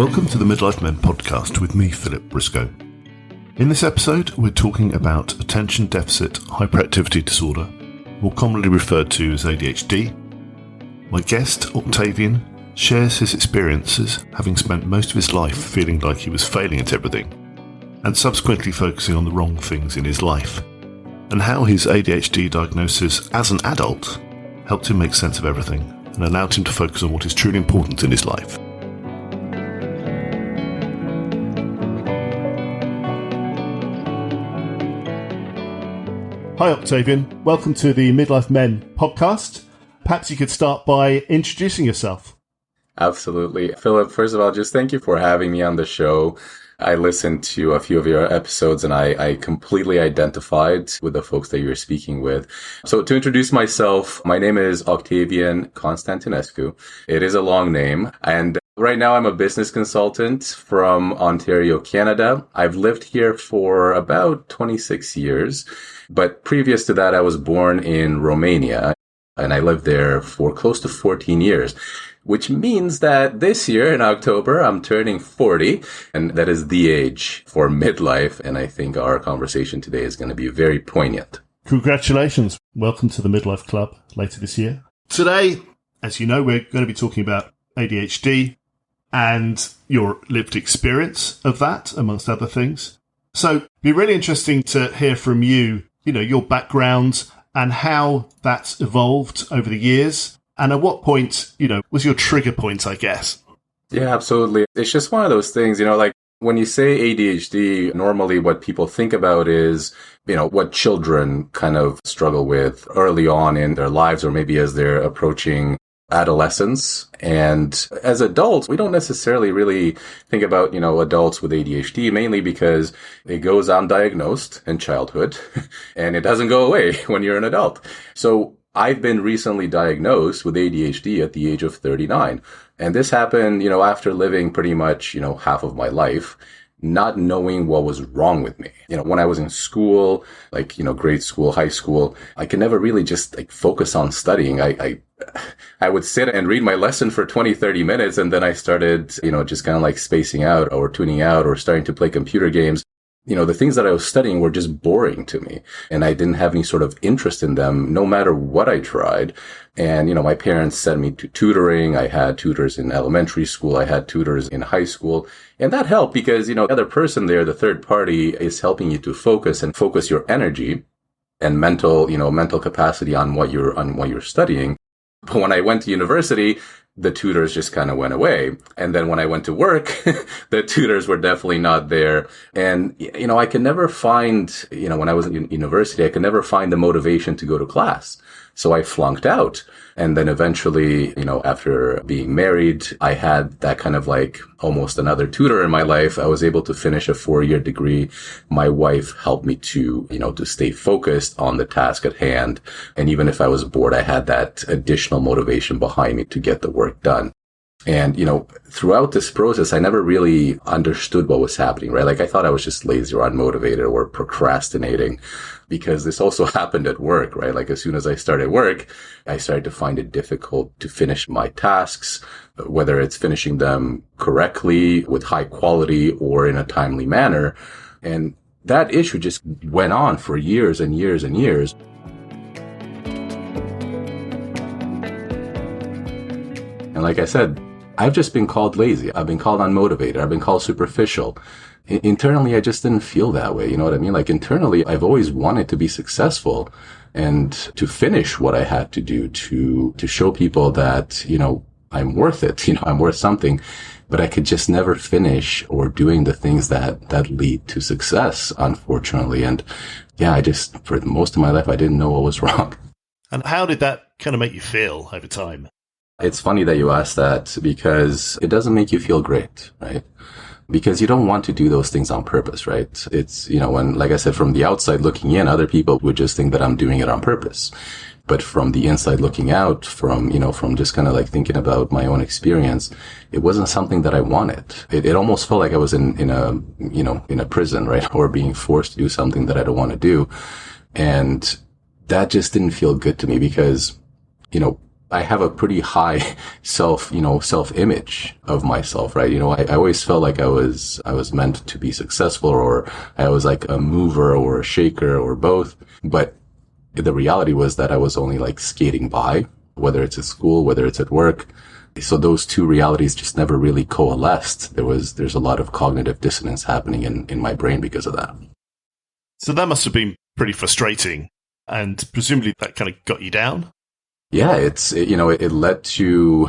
Welcome to the Midlife Men podcast with me, Philip Briscoe. In this episode, we're talking about Attention Deficit Hyperactivity Disorder, more commonly referred to as ADHD. My guest, Octavian, shares his experiences, having spent most of his life feeling like he was failing at everything, and subsequently focusing on the wrong things in his life, and how his ADHD diagnosis as an adult helped him make sense of everything and allowed him to focus on what is truly important in his life. Hi Octavian, welcome to the Midlife Men podcast. Perhaps you could start by introducing yourself. Absolutely. Philip, first of all, just thank you for having me on the show. I listened to a few of your episodes and I completely identified with the folks that you're speaking with. So to introduce myself, my name is Octavian Constantinescu. It is a long name, and right now I'm a business consultant from Ontario, Canada. I've lived here for about 26 years, but previous to that I was born in Romania and I lived there for close to 14 years. Which means that this year in October, I'm turning 40, and that is the age for midlife. And I think our conversation today is going to be very poignant. Congratulations. Welcome to the Midlife Club later this year. Today, as you know, we're going to be talking about ADHD and your lived experience of that, amongst other things. So it'd be really interesting to hear from you, your background and how that's evolved over the years. And at what point, was your trigger point, I guess? Yeah, absolutely. It's just one of those things, like when you say ADHD, normally what people think about is, what children kind of struggle with early on in their lives, or maybe as they're approaching adolescence. And as adults, we don't necessarily really think about, adults with ADHD, mainly because it goes undiagnosed in childhood and it doesn't go away when you're an adult. So I've been recently diagnosed with ADHD at the age of 39. And this happened, after living pretty much, half of my life, not knowing what was wrong with me. When I was in school, grade school, high school, I could never really just focus on studying. I would sit and read my lesson for 20, 30 minutes. And then I started, just kind of spacing out or tuning out or starting to play computer games. The things that I was studying were just boring to me, and I didn't have any sort of interest in them, no matter what I tried. And, my parents sent me to tutoring. I had tutors in elementary school. I had tutors in high school. And that helped because, the other person there, the third party, is helping you to focus your energy and mental capacity on what you're studying. But when I went to university, the tutors just kind of went away. And then when I went to work, the tutors were definitely not there. And, I could never find, when I was in university, I could never find the motivation to go to class. So I flunked out. And then eventually, after being married, I had that kind of almost another tutor in my life. I was able to finish a 4-year degree. My wife helped me to, to stay focused on the task at hand. And even if I was bored, I had that additional motivation behind me to get the work done. And, throughout this process, I never really understood what was happening, right? I thought I was just lazy or unmotivated or procrastinating, because this also happened at work, right? As soon as I started work, I started to find it difficult to finish my tasks, whether it's finishing them correctly with high quality or in a timely manner. And that issue just went on for years and years and years. And like I said, I've just been called lazy. I've been called unmotivated. I've been called superficial. Internally, I just didn't feel that way. You know what I mean? Internally, I've always wanted to be successful and to finish what I had to do to show people that, I'm worth it. I'm worth something, but I could just never finish or doing the things that lead to success, unfortunately. And yeah, for most of my life, I didn't know what was wrong. And how did that kind of make you feel over time? It's funny that you asked that, because it doesn't make you feel great, right? Because you don't want to do those things on purpose, right? It's, when, like I said, from the outside looking in, other people would just think that I'm doing it on purpose. But from the inside looking out, from just kind of thinking about my own experience, it wasn't something that I wanted. It almost felt like I was in a prison, right? Or being forced to do something that I don't want to do. And that just didn't feel good to me because, I have a pretty high self-image of myself, right? I always felt like I was meant to be successful, or I was like a mover or a shaker or both. But the reality was that I was only like skating by, whether it's at school, whether it's at work. So those two realities just never really coalesced. There's a lot of cognitive dissonance happening in my brain because of that. So that must have been pretty frustrating, and presumably that kind of got you down. Yeah, it led to,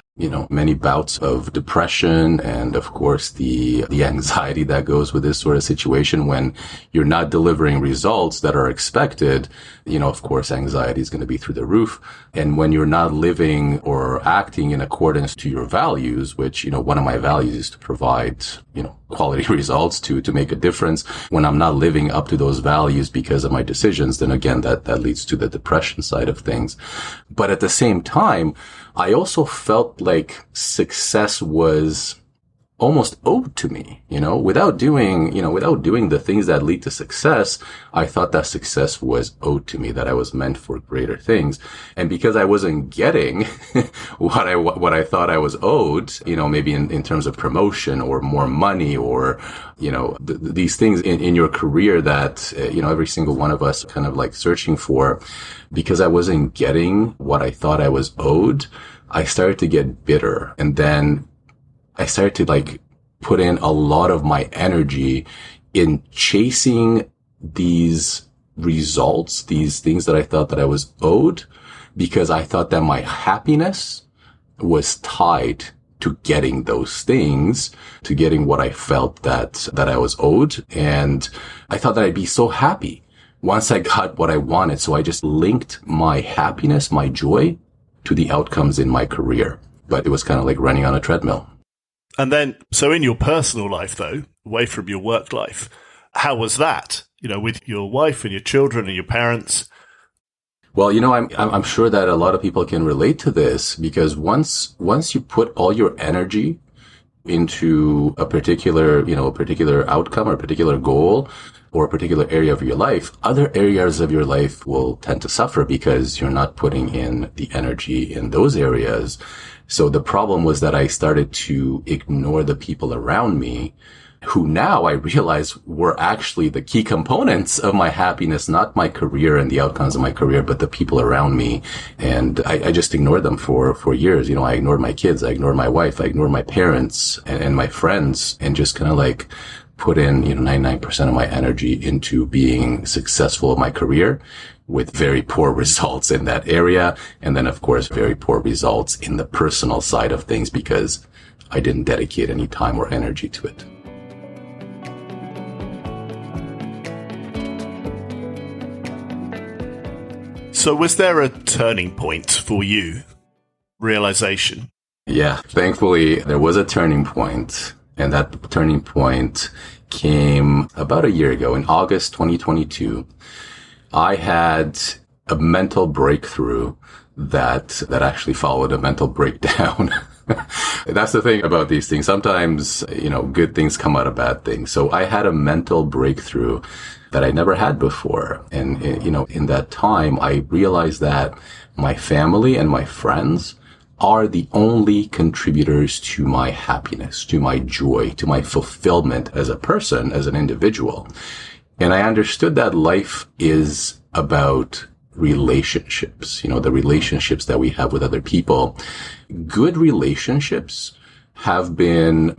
many bouts of depression and, of course, the anxiety that goes with this sort of situation when you're not delivering results that are expected. Of course, anxiety is going to be through the roof. And when you're not living or acting in accordance to your values, which, one of my values is to provide, quality results to make a difference. When I'm not living up to those values because of my decisions, then again, that leads to the depression side of things. But at the same time, I also felt like success was almost owed to me, without doing the things that lead to success. I thought that success was owed to me, that I was meant for greater things. And because I wasn't getting what I thought I was owed, maybe in terms of promotion or more money or, these things in your career that, every single one of us kind of like searching for, because I wasn't getting what I thought I was owed, I started to get bitter. And then I started to like put in a lot of my energy in chasing these results, these things that I thought that I was owed, because I thought that my happiness was tied to getting those things, to getting what I felt that I was owed. And I thought that I'd be so happy once I got what I wanted. So I just linked my happiness, my joy, to the outcomes in my career. But it was kind of like running on a treadmill. And then, so in your personal life, though, away from your work life, how was that? With your wife and your children and your parents? Well, I'm sure that a lot of people can relate to this, because once you put all your energy into a particular outcome or a particular goal or a particular area of your life, other areas of your life will tend to suffer because you're not putting in the energy in those areas. So the problem was that I started to ignore the people around me, who now I realize were actually the key components of my happiness, not my career and the outcomes of my career, but the people around me. And I just ignored them for years. I ignored my kids, I ignored my wife, I ignored my parents and my friends, and just kind of like put in, 99% of my energy into being successful in my career, with very poor results in that area. And then, of course, very poor results in the personal side of things because I didn't dedicate any time or energy to it. So was there a turning point for you? Realization? Yeah, thankfully, there was a turning point. And that turning point came about a year ago in August 2022. I had a mental breakthrough that actually followed a mental breakdown. That's the thing about these things. Sometimes, good things come out of bad things. So I had a mental breakthrough that I never had before. And, in that time, I realized that my family and my friends are the only contributors to my happiness, to my joy, to my fulfillment as a person, as an individual. And I understood that life is about relationships, the relationships that we have with other people. Good relationships have been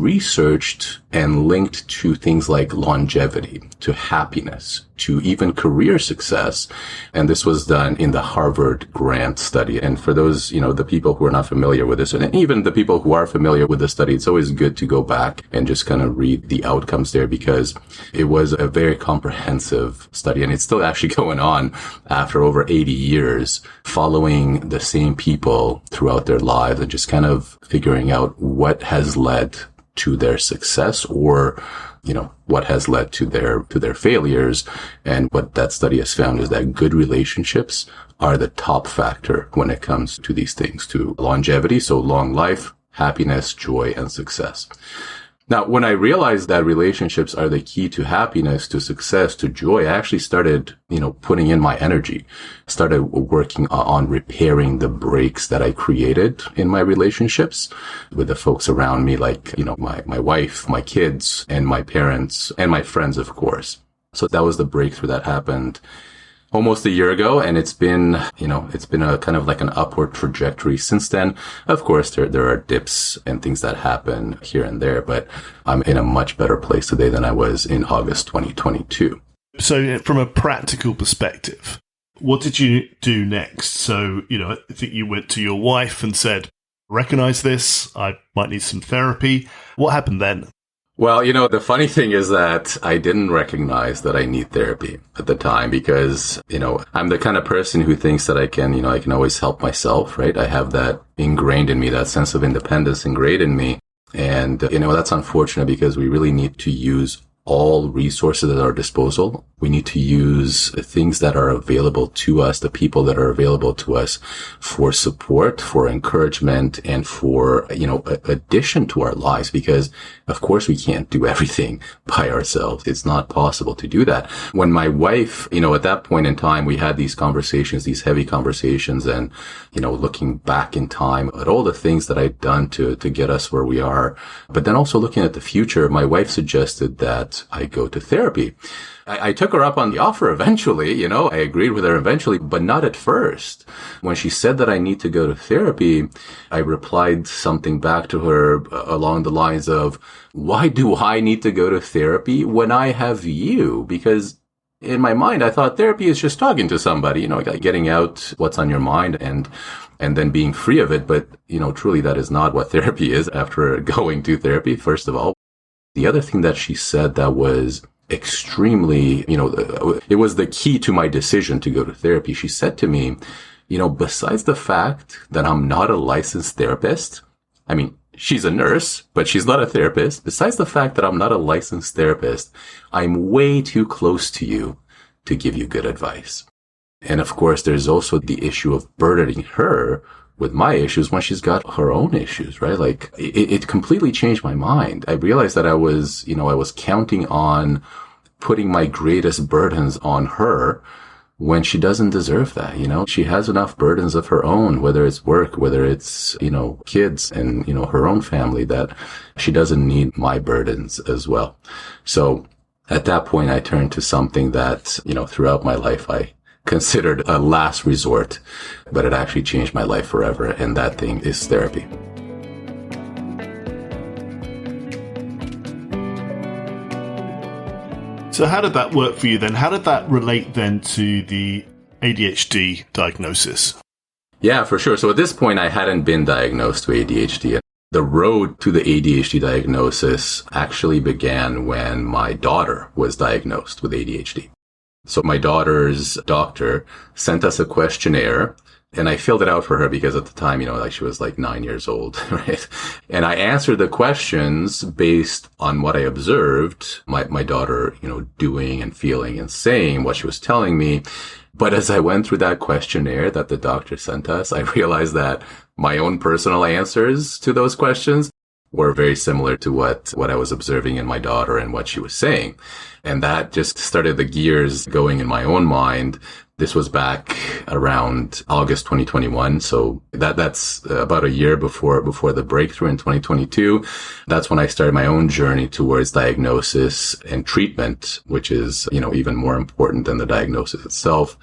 researched and linked to things like longevity, to happiness, to even career success. And this was done in the Harvard Grant study. And for those, the people who are not familiar with this, and even the people who are familiar with the study, it's always good to go back and just kind of read the outcomes there, because it was a very comprehensive study. And it's still actually going on after over 80 years, following the same people throughout their lives and just kind of figuring out what has led to their success, or what has led to their failures. And what that study has found is that good relationships are the top factor when it comes to these things, to longevity, so long life, happiness, joy, and success. Now, when I realized that relationships are the key to happiness, to success, to joy, I actually started, putting in my energy, started working on repairing the breaks that I created in my relationships with the folks around me, like, my wife, my kids, and my parents, and my friends, of course. So that was the breakthrough that happened almost a year ago, and it's been a kind of like an upward trajectory since then. Of course, there are dips and things that happen here and there, but I'm in a much better place today than I was in August 2022. So from a practical perspective, what did you do next? So, I think you went to your wife and said, recognize this, I might need some therapy. What happened then? Well, the funny thing is that I didn't recognize that I need therapy at the time because, I'm the kind of person who thinks that I can always help myself, right? I have that ingrained in me, that sense of independence ingrained in me. And, that's unfortunate because we really need to use all resources at our disposal. We need to use the things that are available to us, the people that are available to us for support, for encouragement, and for, addition to our lives, because of course we can't do everything by ourselves. It's not possible to do that. When my wife, at that point in time, we had these conversations, these heavy conversations, and, looking back in time at all the things that I'd done to get us where we are, but then also looking at the future, my wife suggested that I go to therapy. I took her up on the offer eventually, I agreed with her eventually, but not at first. When she said that I need to go to therapy, I replied something back to her along the lines of, why do I need to go to therapy when I have you? Because in my mind, I thought therapy is just talking to somebody, getting out what's on your mind and then being free of it. But, truly that is not what therapy is after going to therapy, first of all. The other thing that she said that was extremely, it was the key to my decision to go to therapy. She said to me, besides the fact that I'm not a licensed therapist, I mean, she's a nurse, but she's not a therapist. Besides the fact that I'm not a licensed therapist, I'm way too close to you to give you good advice. And of course, there's also the issue of burdening her with my issues when she's got her own issues, right? Like it completely changed my mind. I realized that I was counting on putting my greatest burdens on her when she doesn't deserve that. She has enough burdens of her own, whether it's work, whether it's, kids and, her own family, that she doesn't need my burdens as well. So at that point, I turned to something that, throughout my life, I considered a last resort, but it actually changed my life forever. And that thing is therapy. So how did that work for you then? How did that relate then to the ADHD diagnosis? Yeah, for sure. So at this point, I hadn't been diagnosed with ADHD. The road to the ADHD diagnosis actually began when my daughter was diagnosed with ADHD. So my daughter's doctor sent us a questionnaire, and I filled it out for her because at the time, she was like 9 years old, right? And I answered the questions based on what I observed my daughter, doing and feeling and saying what she was telling me. But as I went through that questionnaire that the doctor sent us, I realized that my own personal answers to those questions were very similar to what I was observing in my daughter and what she was saying. And that just started the gears going in my own mind. This was back around August 2021. So that's about a year before the breakthrough in 2022. That's when I started my own journey towards diagnosis and treatment, which is, even more important than the diagnosis itself.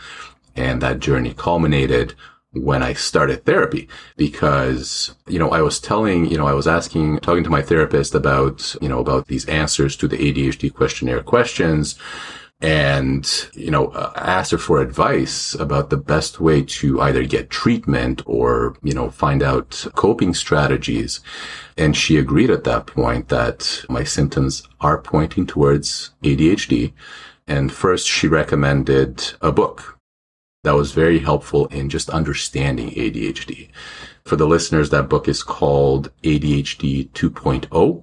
And that journey culminated when I started therapy, because, I was talking to my therapist about these answers to the ADHD questionnaire questions, and, asked her for advice about the best way to either get treatment or, find out coping strategies. And she agreed at that point that my symptoms are pointing towards ADHD. And first she recommended a book that was very helpful in just understanding ADHD. For the listeners, that book is called ADHD 2.0.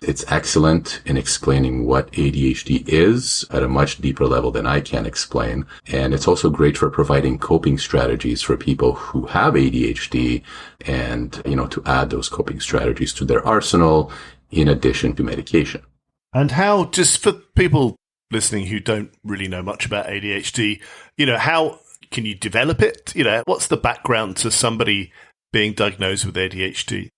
It's excellent in explaining what ADHD is at a much deeper level than I can explain. And it's also great for providing coping strategies for people who have ADHD and, to add those coping strategies to their arsenal in addition to medication. And how, just for people listening who don't really know much about ADHD, how can you develop it? What's the background to somebody being diagnosed with ADHD?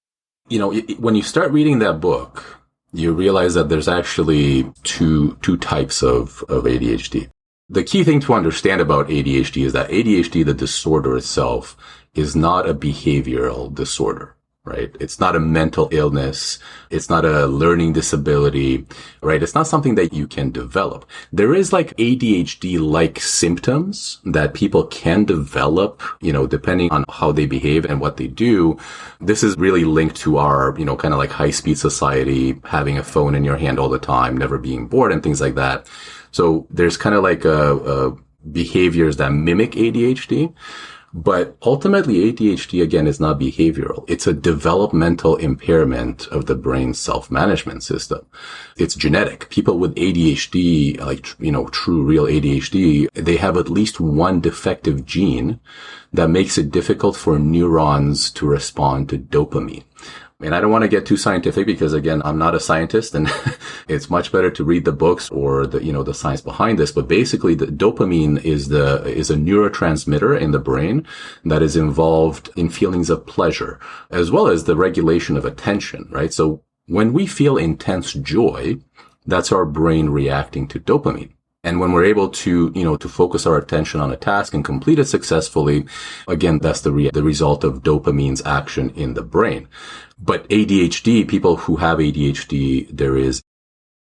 When you start reading that book, you realize that there's actually two types of ADHD. The key thing to understand about ADHD is that ADHD, the disorder itself, is not a behavioral disorder, right? It's not a mental illness. It's not a learning disability, right? It's not something that you can develop. There is like ADHD-like symptoms that people can develop, depending on how they behave and what they do. This is really linked to our, kind of like high-speed society, having a phone in your hand all the time, never being bored and things like that. So there's kind of like behaviors that mimic ADHD. But ultimately, ADHD, again, is not behavioral. It's a developmental impairment of the brain's self-management system. It's genetic. People with ADHD, true, real ADHD, they have at least one defective gene that makes it difficult for neurons to respond to dopamine. And I don't want to get too scientific because, again, I'm not a scientist, and it's much better to read the books or the science behind this. But basically, the dopamine is a neurotransmitter in the brain that is involved in feelings of pleasure, as well as the regulation of attention, right? So when we feel intense joy, that's our brain reacting to dopamine. And when we're able to, to focus our attention on a task and complete it successfully, again, that's the result of dopamine's action in the brain. But ADHD, people who have ADHD, there is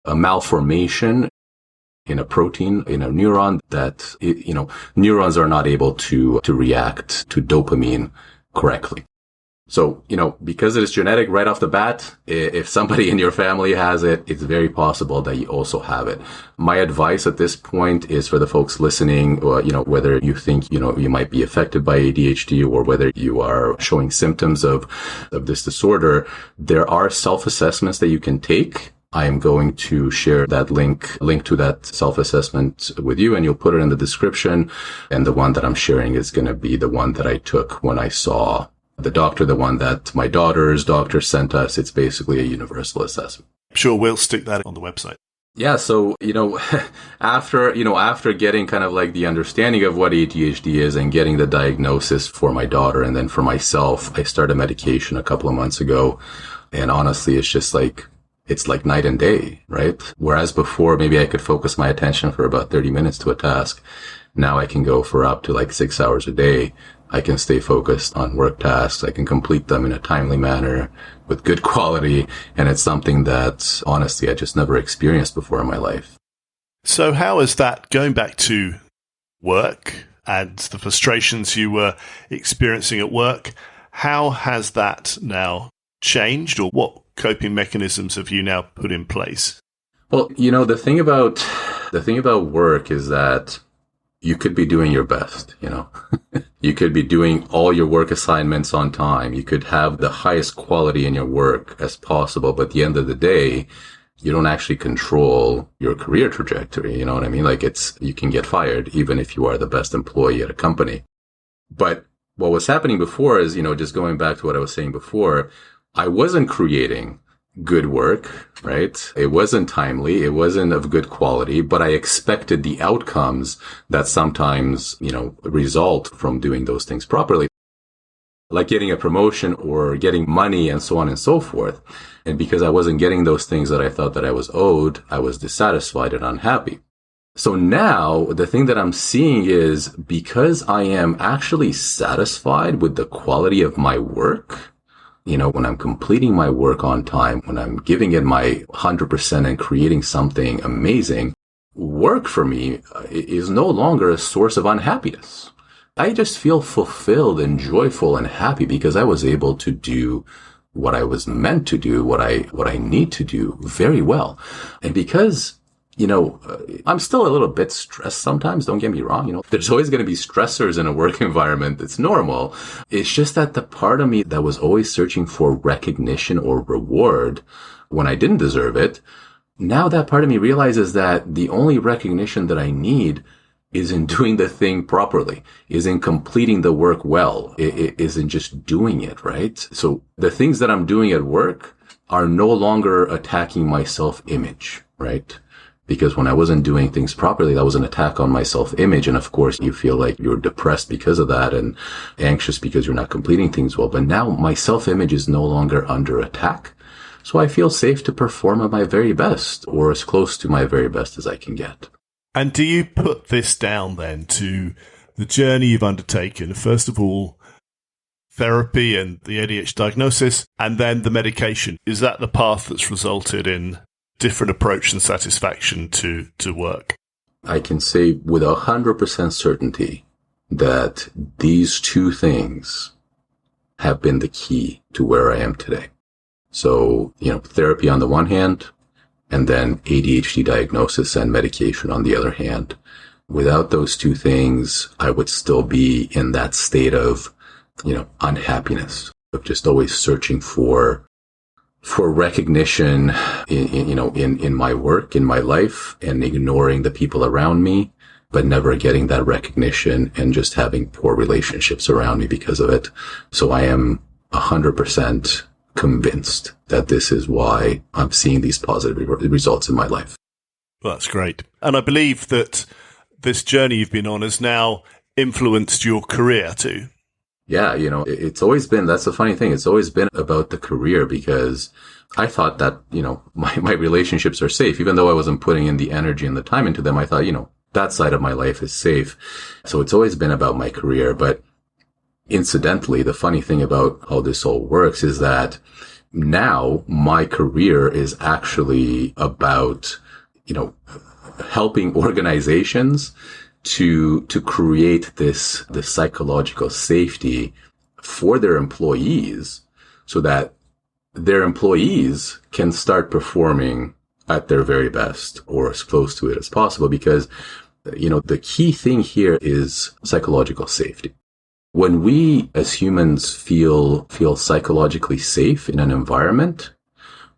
a malformation in a protein, in a neuron that, neurons are not able to react to dopamine correctly. So, because it is genetic right off the bat, if somebody in your family has it, it's very possible that you also have it. My advice at this point is for the folks listening, whether you think, you might be affected by ADHD or whether you are showing symptoms of this disorder, there are self-assessments that you can take. I am going to share that link to that self-assessment with you, and you'll put it in the description. And the one that I'm sharing is going to be the one that I took when I saw the doctor, the one that my daughter's doctor sent us. It's basically a universal assessment. Sure, we'll stick that on the website. Yeah, so, after getting kind of like the understanding of what ADHD is and getting the diagnosis for my daughter and then for myself, I started medication a couple of months ago. And honestly, it's like night and day, right? Whereas before, maybe I could focus my attention for about 30 minutes to a task. Now I can go for up to like 6 hours a day. I can stay focused on work tasks. I can complete them in a timely manner with good quality. And it's something that, honestly, I just never experienced before in my life. So how is that, going back to work and the frustrations you were experiencing at work, how has that now changed, or what coping mechanisms have you now put in place? Well, the thing about work is that you could be doing your best, You could be doing all your work assignments on time. You could have the highest quality in your work as possible. But at the end of the day, you don't actually control your career trajectory. You know what I mean? Like you can get fired even if you are the best employee at a company. But what was happening before is, just going back to what I was saying before, I wasn't creating good work, right? It wasn't timely. It wasn't of good quality, but I expected the outcomes that sometimes, result from doing those things properly, like getting a promotion or getting money and so on and so forth. And because I wasn't getting those things that I thought that I was owed, I was dissatisfied and unhappy. So now the thing that I'm seeing is, because I am actually satisfied with the quality of my work, when I'm completing my work on time, when I'm giving it my 100% and creating something amazing, work for me is no longer a source of unhappiness. I just feel fulfilled and joyful and happy because I was able to do what I was meant to do, what I need to do very well. And because I'm still a little bit stressed sometimes, don't get me wrong. There's always going to be stressors in a work environment. It's normal. It's just that the part of me that was always searching for recognition or reward when I didn't deserve it, now that part of me realizes that the only recognition that I need is in doing the thing properly, is in completing the work well. It isn't just doing it, right? So the things that I'm doing at work, are no longer attacking my self-image, right? Because when I wasn't doing things properly, that was an attack on my self-image. And of course, you feel like you're depressed because of that and anxious because you're not completing things well. But now my self-image is no longer under attack. So I feel safe to perform at my very best, or as close to my very best as I can get. And do you put this down then to the journey you've undertaken? First of all, therapy and the ADHD diagnosis, and then the medication. Is that the path that's resulted in different approach and satisfaction to work? I can say with 100% certainty that these two things have been the key to where I am today. So, therapy on the one hand, and then ADHD diagnosis and medication on the other hand. Without those two things, I would still be in that state of, unhappiness, of just always searching for recognition in my work, in my life, and ignoring the people around me, but never getting that recognition and just having poor relationships around me because of it. So I am 100% convinced that this is why I'm seeing these positive results in my life. Well, that's great. And I believe that this journey you've been on has now influenced your career too. Yeah, it's always been, that's the funny thing. It's always been about the career, because I thought that, my relationships are safe. Even though I wasn't putting in the energy and the time into them, I thought, that side of my life is safe. So it's always been about my career. But incidentally, the funny thing about how this all works is that now my career is actually about, helping organizations to create this psychological safety for their employees, so that their employees can start performing at their very best, or as close to it as possible. Because, the key thing here is psychological safety. When we as humans feel psychologically safe in an environment,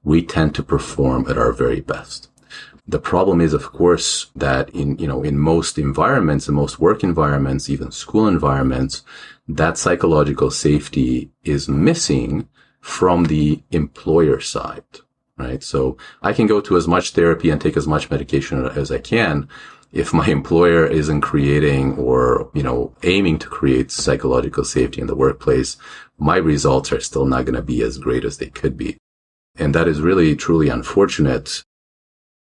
we tend to perform at our very best. The problem is, of course, that in most environments, in most work environments, even school environments, that psychological safety is missing from the employer side, right? So I can go to as much therapy and take as much medication as I can. If my employer isn't creating or, aiming to create psychological safety in the workplace, my results are still not going to be as great as they could be. And that is really, truly unfortunate.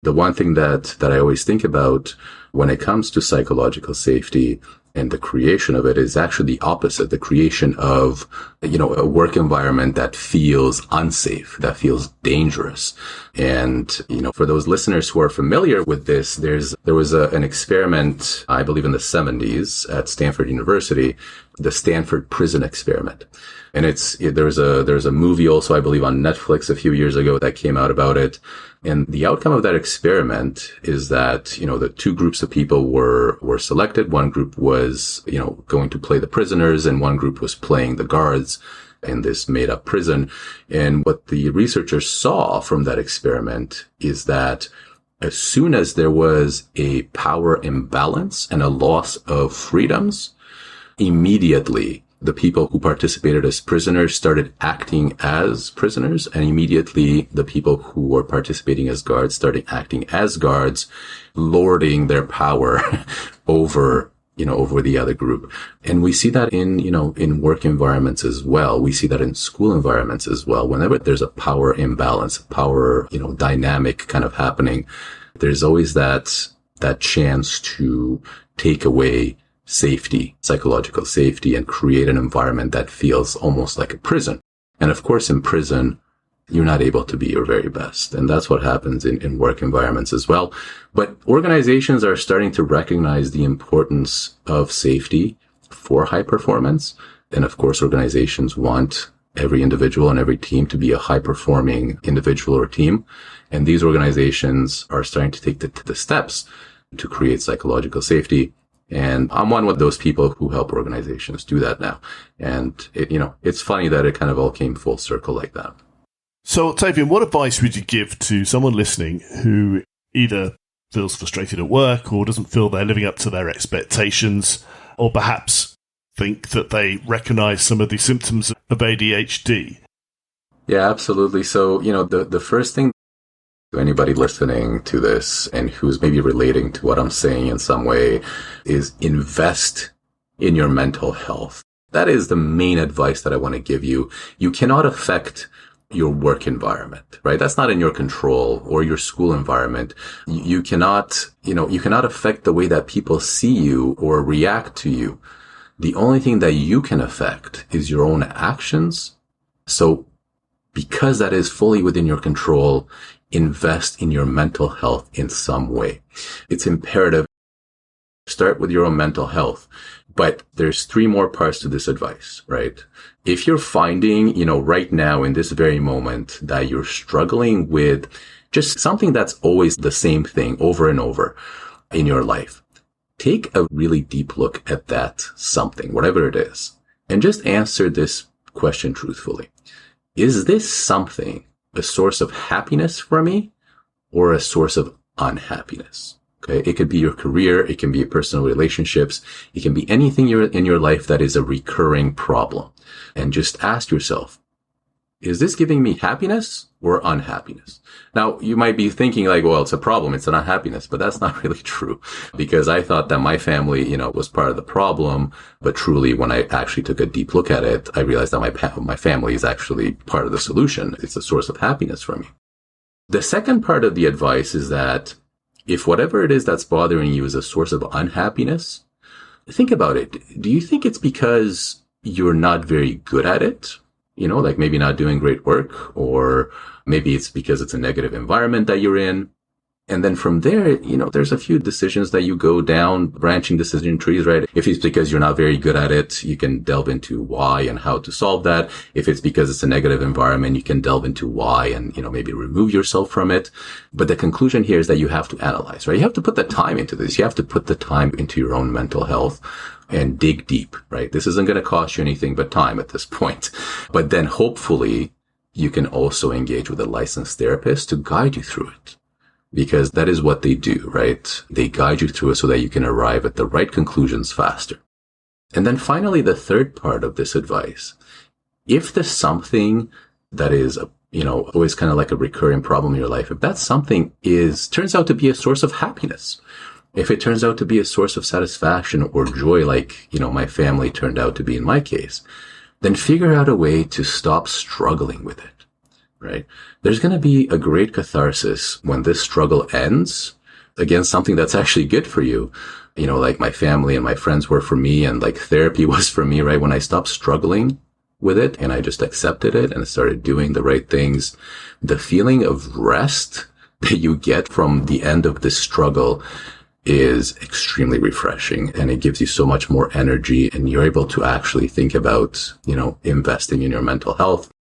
The one thing that I always think about when it comes to psychological safety and the creation of it is actually the opposite, the creation of, a work environment that feels unsafe, that feels dangerous. And, for those listeners who are familiar with this, there was an experiment, I believe in the 70s at Stanford University, the Stanford Prison Experiment. And there's a movie also, I believe, on Netflix a few years ago that came out about it. And the outcome of that experiment is that, the two groups of people were selected. One group was, going to play the prisoners, and one group was playing the guards in this made up prison. And what the researchers saw from that experiment is that as soon as there was a power imbalance and a loss of freedoms, immediately the people who participated as prisoners started acting as prisoners, and immediately the people who were participating as guards started acting as guards, lording their power over the other group. And we see that in work environments as well. We see that in school environments as well. Whenever there's a power imbalance, power, dynamic kind of happening, there's always that chance to take away safety, psychological safety, and create an environment that feels almost like a prison. And of course, in prison, you're not able to be your very best. And that's what happens in work environments as well. But organizations are starting to recognize the importance of safety for high performance. And of course, organizations want every individual and every team to be a high performing individual or team. And these organizations are starting to take the steps to create psychological safety. And I'm one of those people who help organizations do that now. And it's funny that it kind of all came full circle like that. So, Octavian, what advice would you give to someone listening who either feels frustrated at work or doesn't feel they're living up to their expectations, or perhaps think that they recognize some of the symptoms of ADHD? Yeah, absolutely. So, the first thing to anybody listening to this and who's maybe relating to what I'm saying in some way is invest in your mental health. That is the main advice that I want to give you. You cannot affect your work environment, right? That's not in your control, or your school environment. You cannot, you cannot affect the way that people see you or react to you. The only thing that you can affect is your own actions. So because that is fully within your control, invest in your mental health in some way. It's imperative. Start with your own mental health. But there's 3 more parts to this advice, right? If you're finding, right now in this very moment that you're struggling with just something that's always the same thing over and over in your life, take a really deep look at that something, whatever it is, and just answer this question truthfully. Is this something a source of happiness for me or a source of unhappiness? Okay. It could be your career. It can be personal relationships. It can be anything in your life that is a recurring problem. And just ask yourself, is this giving me happiness or unhappiness? Now, you might be thinking like, well, it's a problem. It's an unhappiness, but that's not really true, because I thought that my family, was part of the problem. But truly, when I actually took a deep look at it, I realized that my family is actually part of the solution. It's a source of happiness for me. The second part of the advice is that if whatever it is that's bothering you is a source of unhappiness, think about it. Do you think it's because you're not very good at it? Like maybe not doing great work, or maybe it's because it's a negative environment that you're in. And then from there, there's a few decisions that you go down, branching decision trees, right? If it's because you're not very good at it, you can delve into why and how to solve that. If it's because it's a negative environment, you can delve into why and, maybe remove yourself from it. But the conclusion here is that you have to analyze, right? You have to put the time into this. You have to put the time into your own mental health and dig deep, right? This isn't going to cost you anything but time at this point. But then hopefully you can also engage with a licensed therapist to guide you through it. Because that is what they do, right? They guide you through it so that you can arrive at the right conclusions faster. And then finally, the third part of this advice, if there's something that is, always kind of like a recurring problem in your life, if that something turns out to be a source of happiness, if it turns out to be a source of satisfaction or joy, like, my family turned out to be in my case, then figure out a way to stop struggling with it. Right? There's going to be a great catharsis when this struggle ends against something that's actually good for you. Like my family and my friends were for me, and like therapy was for me, right? When I stopped struggling with it and I just accepted it and started doing the right things, the feeling of rest that you get from the end of this struggle is extremely refreshing, and it gives you so much more energy, and you're able to actually think about, investing in your mental health.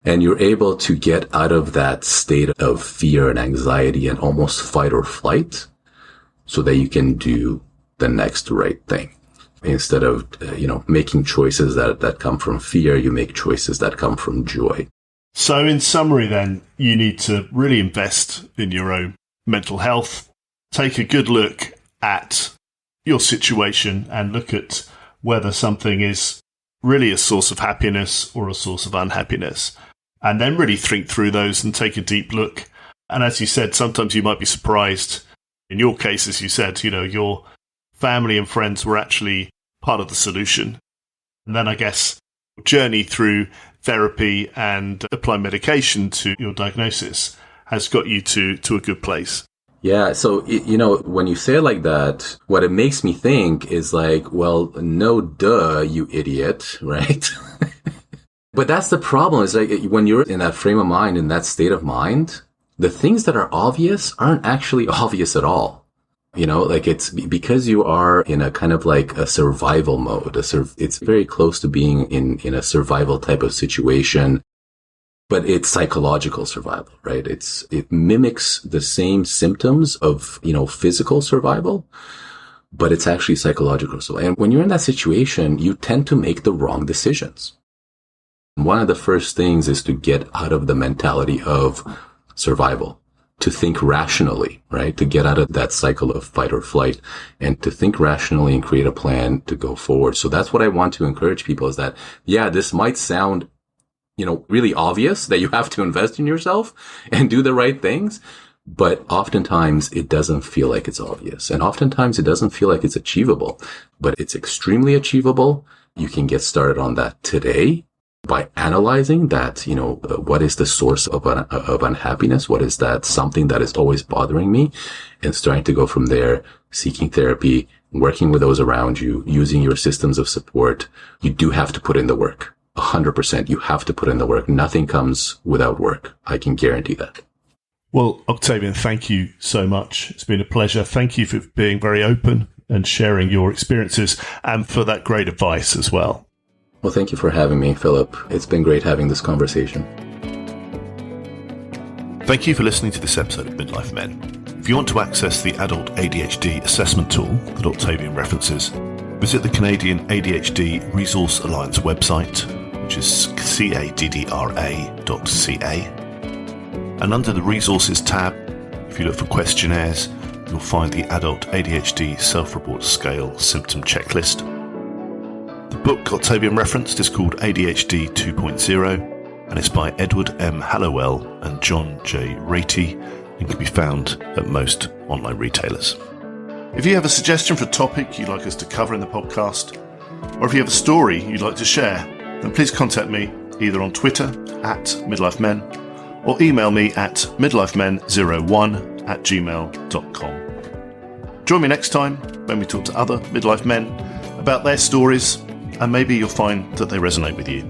And you're able to get out of that state of fear and anxiety and almost fight or flight so that you can do the next right thing. Instead of, making choices that come from fear, you make choices that come from joy. So in summary then, you need to really invest in your own mental health, take a good look at your situation and look at whether something is really a source of happiness or a source of unhappiness. And then really think through those and take a deep look. And as you said, sometimes you might be surprised. In your case, as you said, your family and friends were actually part of the solution. And then I guess journey through therapy and apply medication to your diagnosis has got you to a good place. Yeah. So, when you say it like that, what it makes me think is like, well, no, duh, you idiot, right? But that's the problem. Is like when you're in that frame of mind, in that state of mind, the things that are obvious aren't actually obvious at all. Like it's because you are in a kind of like a survival mode. It's very close to being in a survival type of situation, but it's psychological survival, right? It mimics the same symptoms of, physical survival, but it's actually psychological survival. And when you're in that situation, you tend to make the wrong decisions. One of the first things is to get out of the mentality of survival, to think rationally, right? To get out of that cycle of fight or flight and to think rationally and create a plan to go forward. So that's what I want to encourage people is that, yeah, this might sound, really obvious that you have to invest in yourself and do the right things. But oftentimes it doesn't feel like it's obvious. And oftentimes it doesn't feel like it's achievable, but it's extremely achievable. You can get started on that today by analyzing that, what is the source of unhappiness? What is that something that is always bothering me? And starting to go from there, seeking therapy, working with those around you, using your systems of support. You do have to put in the work. 100%. You have to put in the work. Nothing comes without work. I can guarantee that. Well, Octavian, thank you so much. It's been a pleasure. Thank you for being very open and sharing your experiences and for that great advice as well. Well, thank you for having me, Philip. It's been great having this conversation. Thank you for listening to this episode of Midlife Men. If you want to access the adult ADHD assessment tool that Octavian references, visit the Canadian ADHD Resource Alliance website, which is caddra.ca. And under the Resources tab, if you look for questionnaires, you'll find the Adult ADHD Self-Report Scale Symptom Checklist. The book Octavian referenced is called ADHD 2.0, and it's by Edward M. Hallowell and John J. Ratey, and can be found at most online retailers. If you have a suggestion for a topic you'd like us to cover in the podcast, or if you have a story you'd like to share, then please contact me either on Twitter @MidlifeMen or email me at midlifemen01@gmail.com. Join me next time when we talk to other midlife men about their stories, and maybe you'll find that they resonate with you.